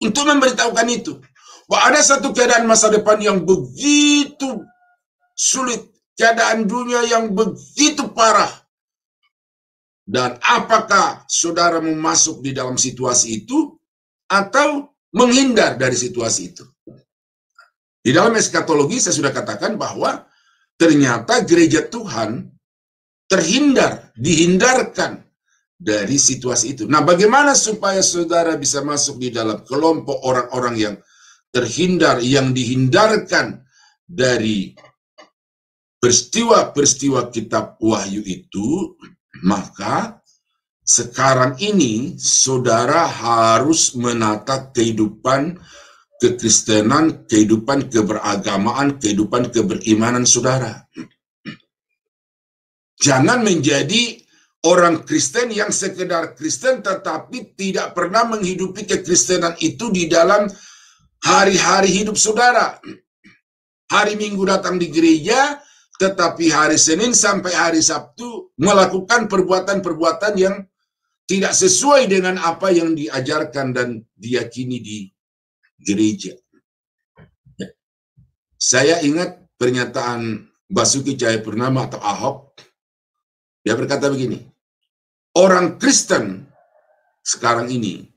Untuk memberitahukan itu. Bahwa ada satu keadaan masa depan yang begitu sulit. Keadaan dunia yang begitu parah. Dan apakah saudara mau masuk di dalam situasi itu atau menghindar dari situasi itu? Di dalam eskatologi saya sudah katakan bahwa ternyata gereja Tuhan dihindarkan dari situasi itu. Nah, bagaimana supaya saudara bisa masuk di dalam kelompok orang-orang yang terhindar, yang dihindarkan dari peristiwa-peristiwa kitab Wahyu itu? Maka sekarang ini saudara harus menata kehidupan kekristenan, kehidupan keberagamaan, kehidupan keberimanan saudara. Jangan menjadi orang Kristen yang sekedar Kristen tetapi tidak pernah menghidupi kekristenan itu di dalam hari-hari hidup saudara. Hari Minggu datang di gereja, tetapi hari Senin sampai hari Sabtu melakukan perbuatan-perbuatan yang tidak sesuai dengan apa yang diajarkan dan diyakini di gereja. Saya ingat pernyataan Basuki Cahayapurnama atau Ahok. Dia berkata begini, orang Kristen sekarang ini,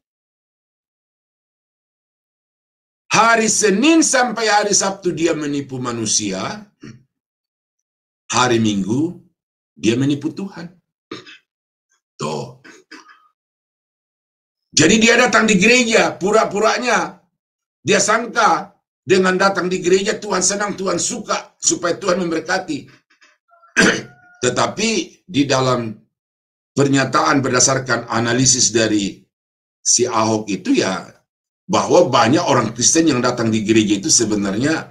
hari Senin sampai hari Sabtu dia menipu manusia, hari Minggu dia menipu Tuhan. Tuh. Jadi dia datang di gereja, pura-puranya dia sangka dengan datang di gereja Tuhan senang, Tuhan suka, supaya Tuhan memberkati. Tetapi di dalam pernyataan berdasarkan analisis dari si Ahok itu ya, bahwa banyak orang Kristen yang datang di gereja itu sebenarnya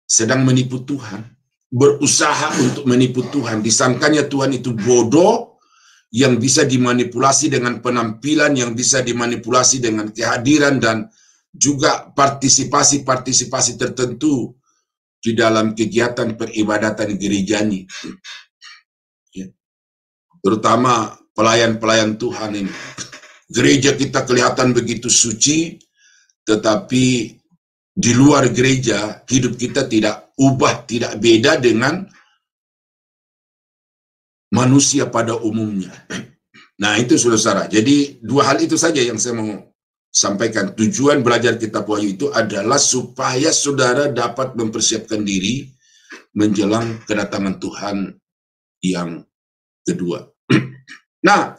sedang menipu Tuhan, berusaha untuk menipu Tuhan. Disangkanya Tuhan itu bodoh, yang bisa dimanipulasi dengan penampilan, yang bisa dimanipulasi dengan kehadiran, dan juga partisipasi-partisipasi tertentu di dalam kegiatan peribadatan gerejani. Ya. Terutama pelayan-pelayan Tuhan ini. Gereja kita kelihatan begitu suci, tetapi di luar gereja hidup kita tidak ubah, tidak beda dengan manusia pada umumnya. Nah itu saudara. Jadi dua hal itu saja yang saya mau sampaikan. Tujuan belajar kitab Wahyu itu adalah supaya saudara dapat mempersiapkan diri menjelang kedatangan Tuhan yang kedua. Nah,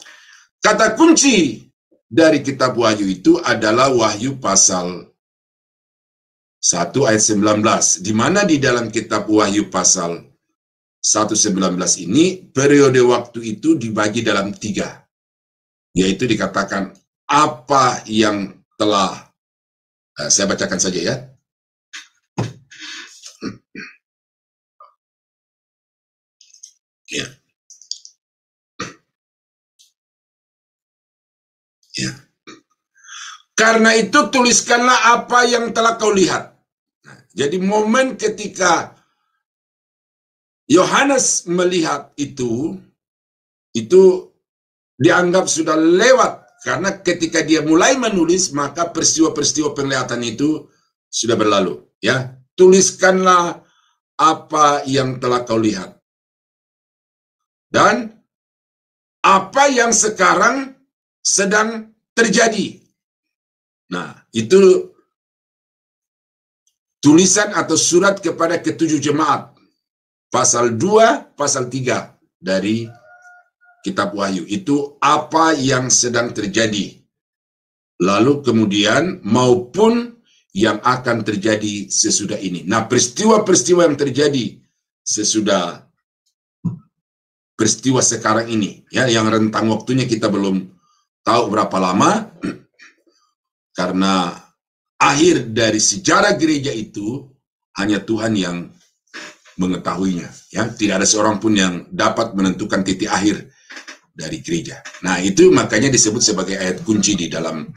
kata kunci dari kitab Wahyu itu adalah Wahyu pasal 1 ayat 19, di mana di dalam kitab Wahyu pasal 1:19 ini periode waktu itu dibagi dalam 3, yaitu dikatakan apa yang telah saya bacakan saja ya. Ya. Ya. Karena itu tuliskanlah apa yang telah kau lihat. Nah, jadi momen ketika Yohanes melihat itu dianggap sudah lewat, karena ketika dia mulai menulis maka peristiwa-peristiwa penglihatan itu sudah berlalu. Ya, tuliskanlah apa yang telah kau lihat dan apa yang sekarang sedang terjadi. Nah, itu tulisan atau surat kepada ketujuh jemaat. Pasal 2, pasal 3 dari kitab Wahyu. Itu apa yang sedang terjadi. Lalu kemudian maupun yang akan terjadi sesudah ini. Nah, peristiwa-peristiwa yang terjadi sesudah peristiwa sekarang ini, ya, yang rentang waktunya kita belum tahu berapa lama, karena akhir dari sejarah gereja itu hanya Tuhan yang mengetahuinya, ya. Tidak ada seorang pun yang dapat menentukan titik akhir dari gereja. Nah, itu makanya disebut sebagai ayat kunci di dalam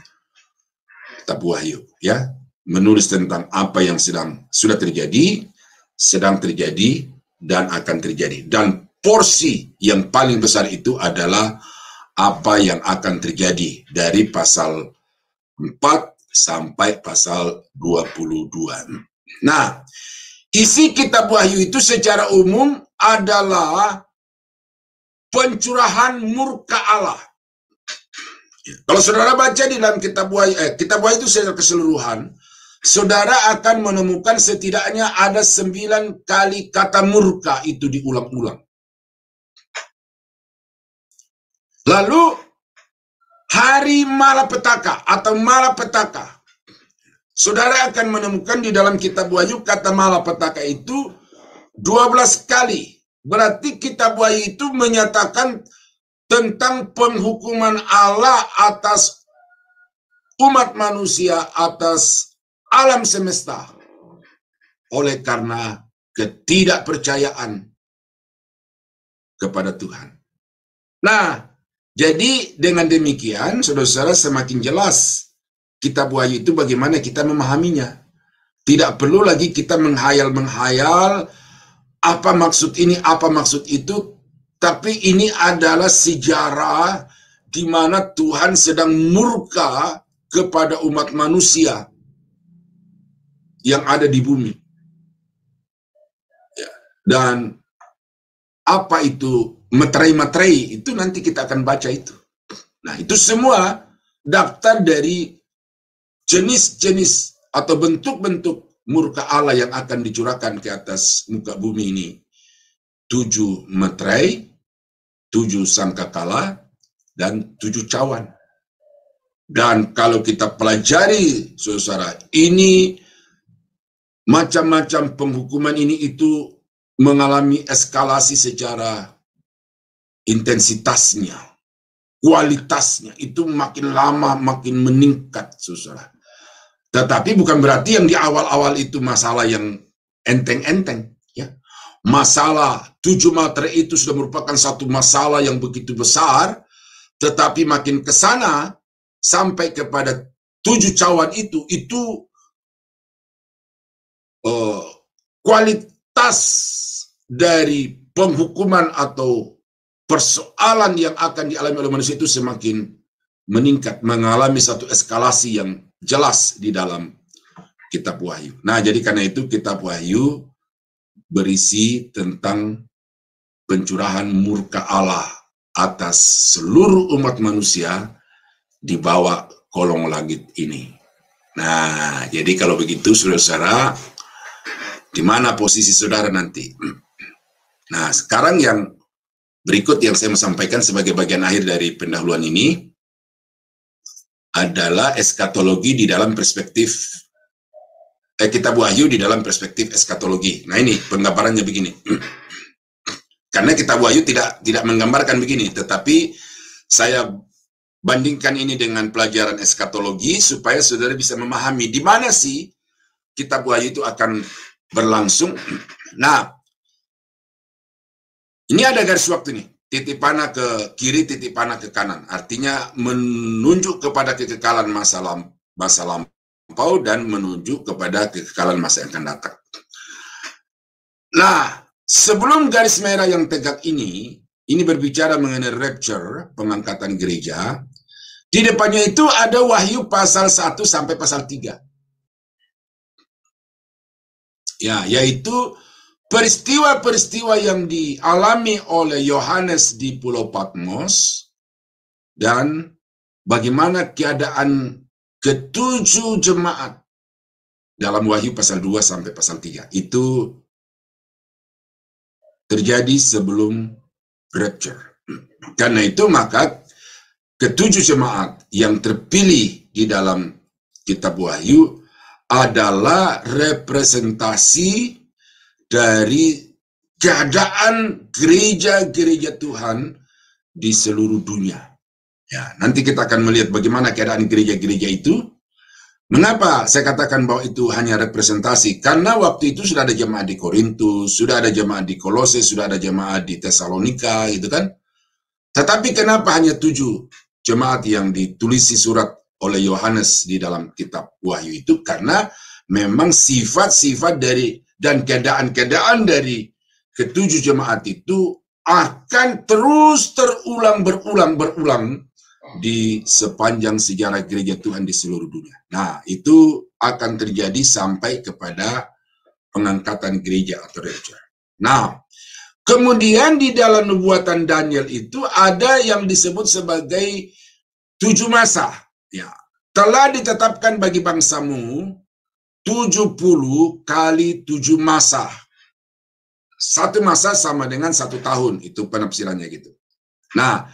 kitab Wahyu, ya. Menulis tentang apa yang sudah terjadi, sedang terjadi, dan akan terjadi. Dan porsi yang paling besar itu adalah apa yang akan terjadi dari pasal 4 sampai pasal 22. Nah, isi kitab Wahyu itu secara umum adalah pencurahan murka Allah. Kalau saudara baca di dalam kitab Wahyu itu secara keseluruhan, saudara akan menemukan setidaknya ada 9 kali kata murka itu diulang-ulang. Lalu hari malapetaka atau malapetaka, saudara akan menemukan di dalam kitab Wahyu kata malapetaka itu 12 kali. Berarti kitab Wahyu itu menyatakan tentang penghukuman Allah atas umat manusia, atas alam semesta, oleh karena ketidakpercayaan kepada Tuhan. Nah, jadi dengan demikian, saudara-saudara, semakin jelas kitab Wahyu itu bagaimana kita memahaminya. Tidak perlu lagi kita menghayal-menghayal apa maksud ini, apa maksud itu, tapi ini adalah sejarah di mana Tuhan sedang murka kepada umat manusia yang ada di bumi. Ya. Dan apa itu materai-materai, itu nanti kita akan baca itu. Nah, itu semua daftar dari jenis-jenis atau bentuk-bentuk murka Allah yang akan dicurahkan ke atas muka bumi ini. 7 materai, 7 sangkakala, dan 7 cawan. Dan kalau kita pelajari, saudara, ini macam-macam penghukuman ini itu mengalami eskalasi secara intensitasnya, kualitasnya itu makin lama makin meningkat, saudara. Tetapi bukan berarti yang di awal-awal itu masalah yang enteng-enteng, ya. Masalah 7 materai itu sudah merupakan satu masalah yang begitu besar, tetapi makin ke sana sampai kepada 7 cawan itu kualitas dari penghukuman atau persoalan yang akan dialami oleh manusia itu semakin meningkat, mengalami satu eskalasi yang jelas di dalam kitab Wahyu. Nah, jadi karena itu kitab Wahyu berisi tentang pencurahan murka Allah atas seluruh umat manusia di bawah kolong langit ini. Nah, jadi kalau begitu saudara-saudara, di mana posisi saudara nanti? Nah, sekarang yang berikut yang saya mau sampaikan sebagai bagian akhir dari pendahuluan ini adalah eskatologi di dalam perspektif kitab Wahyu di dalam perspektif eskatologi. Nah, ini penggambarannya begini. Karena kitab Wahyu tidak menggambarkan begini, tetapi saya bandingkan ini dengan pelajaran eskatologi supaya saudara bisa memahami di mana sih kitab Wahyu itu akan berlangsung. Nah, ini ada garis waktu nih, titik panah ke kiri, titik panah ke kanan. Artinya menunjuk kepada kekekalan masa lampau dan menuju kepada kekekalan masa yang akan datang. Nah, sebelum garis merah yang tegak ini berbicara mengenai rapture, pengangkatan gereja. Di depannya itu ada Wahyu pasal 1 sampai pasal 3. Ya, yaitu peristiwa-peristiwa yang dialami oleh Yohanes di Pulau Patmos dan bagaimana keadaan ke-7 jemaat dalam Wahyu pasal 2 sampai pasal 3. Itu terjadi sebelum rapture. Karena itu maka ke-7 jemaat yang terpilih di dalam kitab Wahyu adalah representasi dari keadaan gereja-gereja Tuhan di seluruh dunia. Ya, nanti kita akan melihat bagaimana keadaan gereja-gereja itu. Mengapa saya katakan bahwa itu hanya representasi? Karena waktu itu sudah ada jemaat di Korintus, sudah ada jemaat di Kolose, sudah ada jemaat di Tesalonika, gitu kan? Tetapi kenapa hanya 7 jemaat yang ditulisi surat oleh Yohanes di dalam kitab Wahyu itu? Karena memang sifat-sifat dari dan keadaan-keadaan dari ke-7 jemaat itu akan terus berulang di sepanjang sejarah gereja Tuhan di seluruh dunia. Nah, itu akan terjadi sampai kepada pengangkatan gereja atau rapture. Nah, kemudian di dalam nubuatan Daniel itu ada yang disebut sebagai 7 masa. Ya, telah ditetapkan bagi bangsamu 70 kali 7 masa. 1 masa sama dengan 1 tahun. Itu penafsirannya gitu. Nah,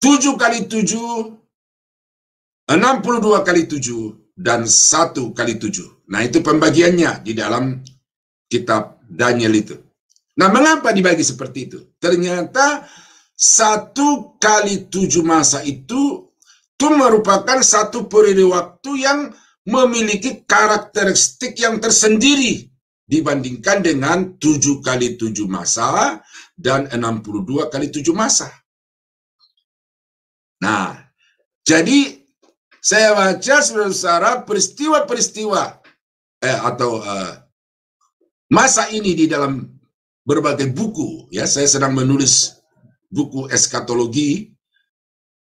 7 kali 7, 62 kali 7, dan 1 kali 7. Nah, itu pembagiannya di dalam kitab Daniel itu. Nah, mengapa dibagi seperti itu? Ternyata 1 kali 7 masa itu merupakan satu periode waktu yang memiliki karakteristik yang tersendiri dibandingkan dengan 7 kali 7 masa dan 62 kali 7 masa. Nah, jadi saya baca saudara peristiwa-peristiwa masa ini di dalam berbagai buku. Ya, saya sedang menulis buku eskatologi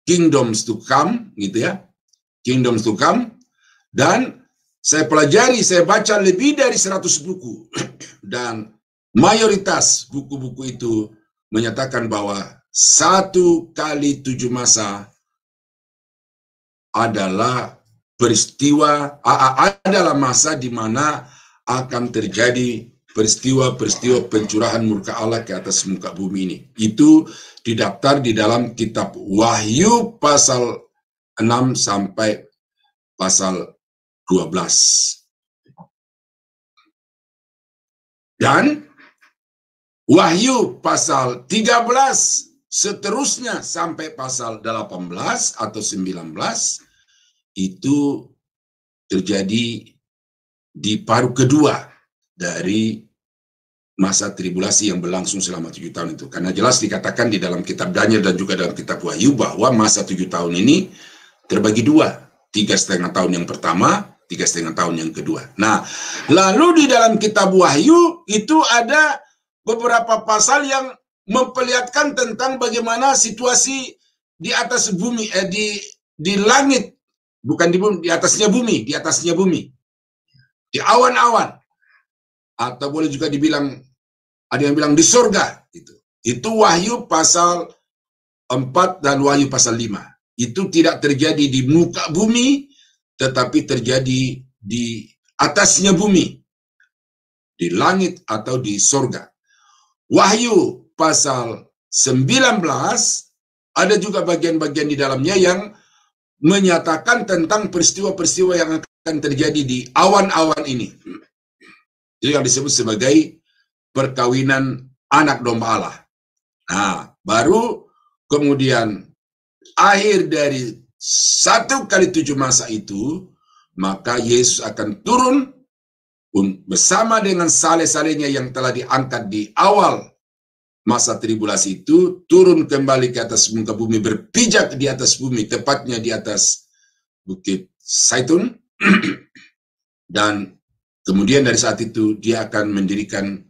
Kingdoms to Come, gitu ya, Kingdoms to Come, dan saya pelajari, saya baca lebih dari 100 buku dan mayoritas buku-buku itu menyatakan bahwa 1 kali 7 masa adalah peristiwa, adalah masa di mana akan terjadi peristiwa-peristiwa pencurahan murka Allah ke atas muka bumi ini. Itu didaftar di dalam kitab Wahyu pasal 6 sampai pasal 12. Dan Wahyu pasal 13 seterusnya sampai pasal 18 atau 19 itu terjadi di paruh kedua dari masa tribulasi yang berlangsung selama 7 tahun itu. Karena jelas dikatakan di dalam kitab Daniel dan juga dalam kitab Wahyu bahwa masa 7 tahun ini terbagi dua. 3,5 tahun yang pertama, 3,5 tahun yang kedua. Nah, lalu di dalam kitab Wahyu itu ada beberapa pasal yang memperlihatkan tentang bagaimana situasi di atas bumi, di langit, bukan di bumi, di atasnya bumi, di awan-awan, atau boleh juga dibilang, ada yang bilang di surga. Itu Wahyu pasal 4 dan Wahyu pasal 5. Itu tidak terjadi di muka bumi, tetapi terjadi di atasnya bumi, di langit atau di surga. Wahyu pasal 19 ada juga bagian-bagian di dalamnya yang menyatakan tentang peristiwa-peristiwa yang akan terjadi di awan-awan ini. Itu yang disebut sebagai perkawinan anak domba Allah. Nah, baru kemudian akhir dari 1x7 masa itu, maka Yesus akan turun bersama dengan saleh-salehnya yang telah diangkat di awal masa tribulasi itu, turun kembali ke atas muka bumi, berpijak di atas bumi, tepatnya di atas Bukit Zaitun, dan kemudian dari saat itu dia akan mendirikan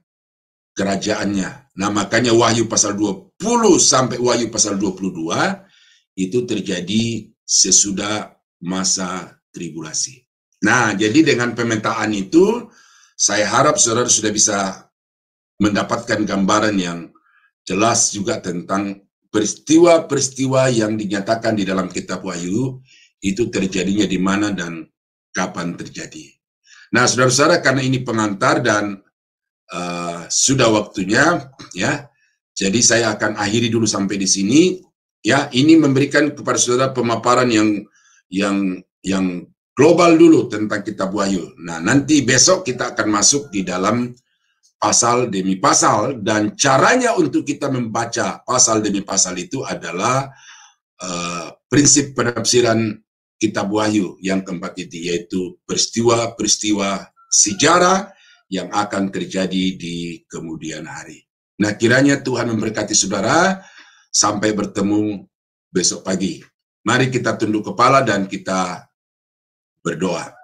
kerajaannya. Nah, makanya Wahyu pasal 20 sampai Wahyu pasal 22 itu terjadi sesudah masa tribulasi. Nah, jadi dengan pemetaan itu, saya harap saudara sudah bisa mendapatkan gambaran yang jelas juga tentang peristiwa-peristiwa yang dinyatakan di dalam kitab Wahyu, itu terjadinya di mana dan kapan terjadi. Nah, saudara-saudara, karena ini pengantar dan sudah waktunya, ya, jadi saya akan akhiri dulu sampai di sini. Ya, ini memberikan kepada saudara pemaparan yang global dulu tentang kitab Wahyu. Nah, nanti besok kita akan masuk di dalam pasal demi pasal, dan caranya untuk kita membaca pasal demi pasal itu adalah prinsip penafsiran kitab Wahyu yang keempat itu, yaitu peristiwa-peristiwa sejarah yang akan terjadi di kemudian hari. Nah, kiranya Tuhan memberkati saudara. Sampai bertemu besok pagi. Mari kita tunduk kepala dan kita berdoa.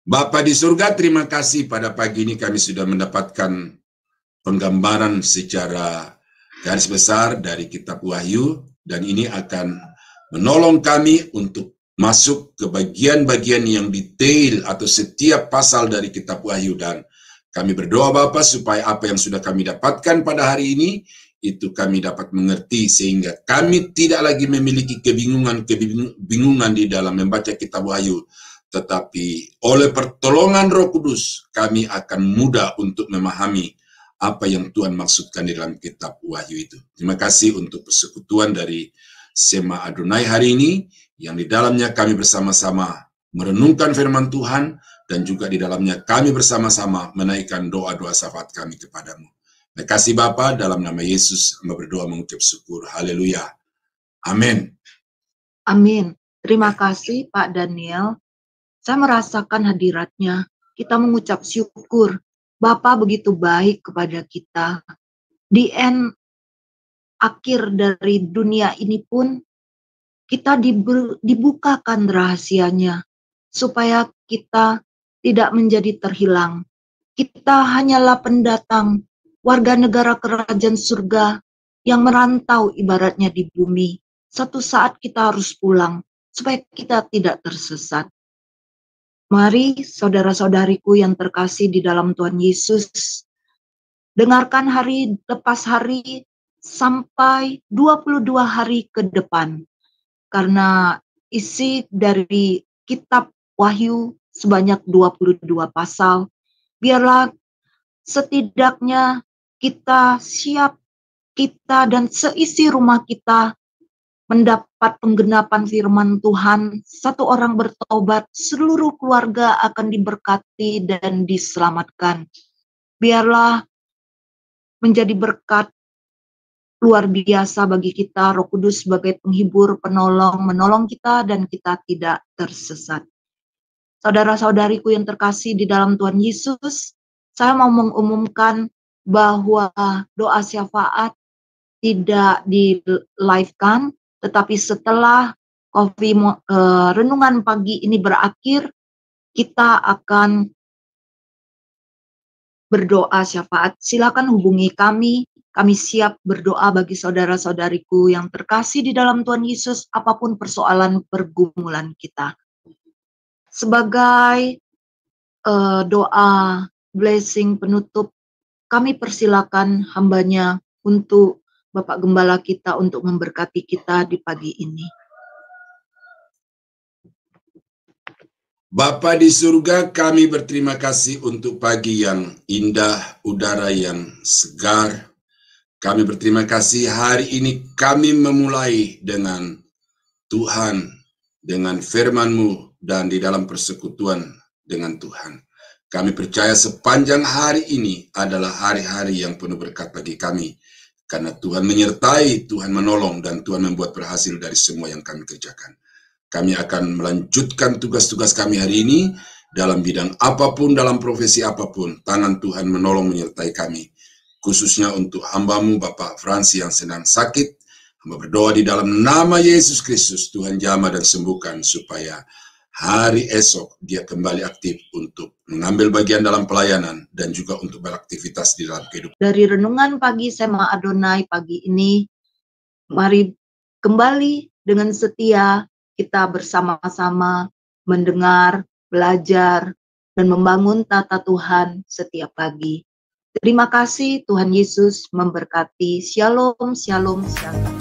Bapa di surga, terima kasih pada pagi ini kami sudah mendapatkan penggambaran secara garis besar dari kitab Wahyu, dan ini akan menolong kami untuk masuk ke bagian-bagian yang detail atau setiap pasal dari kitab Wahyu, dan kami berdoa Bapa supaya apa yang sudah kami dapatkan pada hari ini itu kami dapat mengerti, sehingga kami tidak lagi memiliki kebingungan di dalam membaca kitab Wahyu, tetapi oleh pertolongan Roh Kudus kami akan mudah untuk memahami apa yang Tuhan maksudkan di dalam kitab Wahyu itu. Terima kasih untuk persekutuan dari Sema Adonai hari ini, yang di dalamnya kami bersama-sama merenungkan firman Tuhan, dan juga di dalamnya kami bersama-sama menaikkan doa-doa syafaat kami kepadamu. Terima kasih Bapa, dalam nama Yesus hamba berdoa mengucap syukur. Haleluya. Amin. Amin. Terima kasih Pak Daniel. Saya merasakan hadiratnya. Kita mengucap syukur. Bapa begitu baik kepada kita. Di akhir dari dunia ini pun kita dibukakan rahasianya supaya kita tidak menjadi terhilang. Kita hanyalah pendatang, warga negara kerajaan surga yang merantau ibaratnya di bumi. Satu saat kita harus pulang supaya kita tidak tersesat. Mari saudara-saudariku yang terkasih di dalam Tuhan Yesus, dengarkan hari lepas hari sampai 22 hari ke depan. Karena isi dari kitab Wahyu sebanyak 22 pasal, biarlah setidaknya kita siap, kita dan seisi rumah kita mendapat penggenapan firman Tuhan, satu orang bertobat, seluruh keluarga akan diberkati dan diselamatkan. Biarlah menjadi berkat luar biasa bagi kita, Roh Kudus sebagai penghibur, penolong, menolong kita dan kita tidak tersesat. Saudara-saudariku yang terkasih di dalam Tuhan Yesus, saya mau mengumumkan bahwa doa syafaat tidak di-live-kan, tetapi setelah renungan pagi ini berakhir, kita akan berdoa syafaat. Silakan hubungi kami. Kami siap berdoa bagi saudara-saudariku yang terkasih di dalam Tuhan Yesus, apapun persoalan pergumulan kita. Sebagai doa blessing penutup, kami persilakan hambanya untuk Bapak Gembala kita untuk memberkati kita di pagi ini. Bapa di surga, kami berterima kasih untuk pagi yang indah, udara yang segar. Kami berterima kasih hari ini kami memulai dengan Tuhan, dengan firman-Mu, dan di dalam persekutuan dengan Tuhan. Kami percaya sepanjang hari ini adalah hari-hari yang penuh berkat bagi kami. Karena Tuhan menyertai, Tuhan menolong, dan Tuhan membuat berhasil dari semua yang kami kerjakan. Kami akan melanjutkan tugas-tugas kami hari ini dalam bidang apapun, dalam profesi apapun. Tangan Tuhan menolong menyertai kami. Khususnya untuk hamba-Mu Bapak Fransi yang sedang sakit. Hamba berdoa di dalam nama Yesus Kristus, Tuhan jamah dan sembuhkan supaya hari esok dia kembali aktif untuk mengambil bagian dalam pelayanan dan juga untuk beraktivitas di dalam kehidupan. Dari renungan pagi Sema Adonai pagi ini, mari kembali dengan setia kita bersama-sama mendengar, belajar, dan membangun tata Tuhan setiap pagi. Terima kasih, Tuhan Yesus memberkati. Shalom, shalom, shalom.